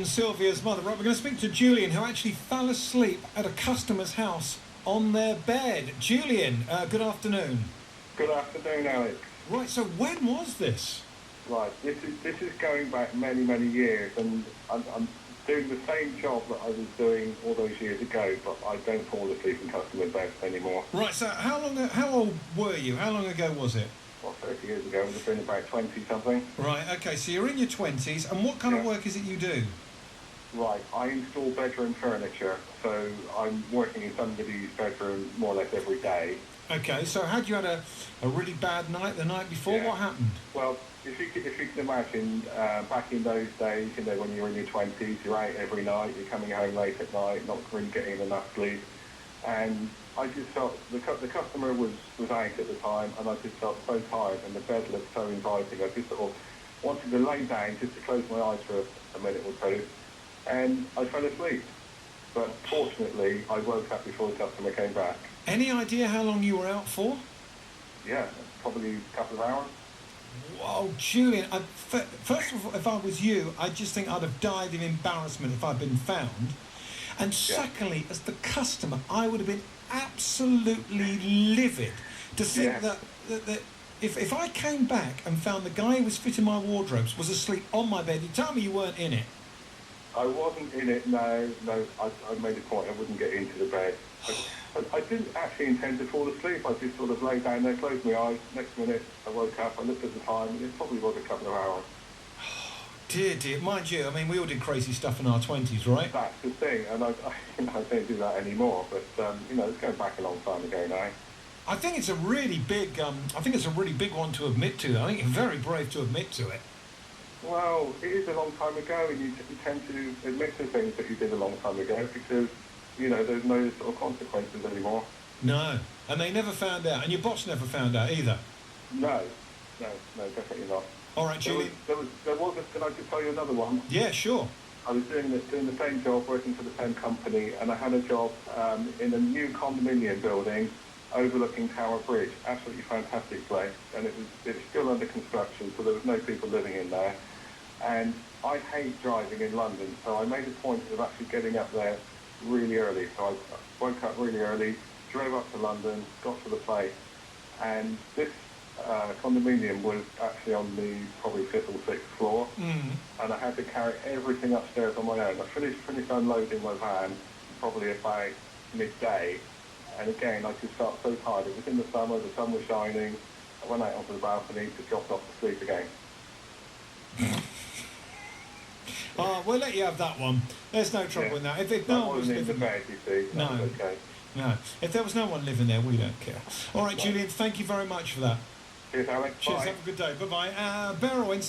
Sylvia's mother. Right, we're going to speak to Julian, who actually fell asleep at a customer's house on their bed. Julian, good afternoon. Good afternoon, Alex. Right, so when was this? Right, this is going back many years, and I'm doing the same job that I was doing all those years ago, but I don't fall asleep in customer beds anymore. Right, so how old were you? How long ago was it? Well, 30 years ago, I would have been about 20-something. Right, okay, so you're in your 20s, and what kind of work is it you do? Right, I install bedroom furniture, so I'm working in somebody's bedroom more or less every day. Okay, so had you had a really bad night the night before? Yeah. What happened? Well, if you can imagine, back in those days, when you're in your 20s, you're out every night, you're coming home late at night, not really getting enough sleep, and I just felt the customer was out at the time, and I just felt so tired, and the bed looked so inviting. I just sort of wanted to lay down just to close my eyes for a minute or two, and I fell asleep. But fortunately, I woke up before the customer came back. Any idea how long you were out for? Yeah, probably a couple of hours. Whoa, Julian, first of all, if I was you, I just think I'd have died in embarrassment if I'd been found. And secondly, as the customer, I would have been absolutely livid to think that if I came back and found the guy who was fitting my wardrobes was asleep on my bed, you tell me you weren't in it. I wasn't in it, no. I made a point I wouldn't get into the bed. I didn't actually intend to fall asleep. I just sort of lay down there, closed my eyes. Next minute, I woke up, I looked at the time, and it probably was a couple of hours. Dear. Mind you, I mean, we all did crazy stuff in our 20s, right? That's the thing, and I don't do that anymore, but, it's going back a long time ago now. I think it's a really big, one to admit to. I think you're very brave to admit to it. Well, it is a long time ago, and you tend to admit to things that you did a long time ago because, there's no sort of consequences anymore. No, and they never found out, and your boss never found out either. No, definitely not. All right, Julie. Can I just tell you another one? Yeah, sure. I was doing the same job, working for the same company, and I had a job in a new condominium building overlooking Tower Bridge. Absolutely fantastic place, and it's still under construction, so there was no people living in there. And I hate driving in London, so I made a point of actually getting up there really early. So I woke up really early, drove up to London, got to the place, and this condominium was actually on the probably 5th or 6th floor, and I had to carry everything upstairs on my own. I finished unloading my van probably about midday, and again I just felt so tired. It was in the summer, the sun was shining. I went out onto the balcony to drop off to sleep again. We'll let you have that one. There's no trouble in that. If no one was in the living bed, you see, that was okay. No. If there was no one living there, we don't care. All right, Julian, thank you very much for that. Cheers, Alex. Cheers, Bye. have a good day. Bye-bye. Beryl in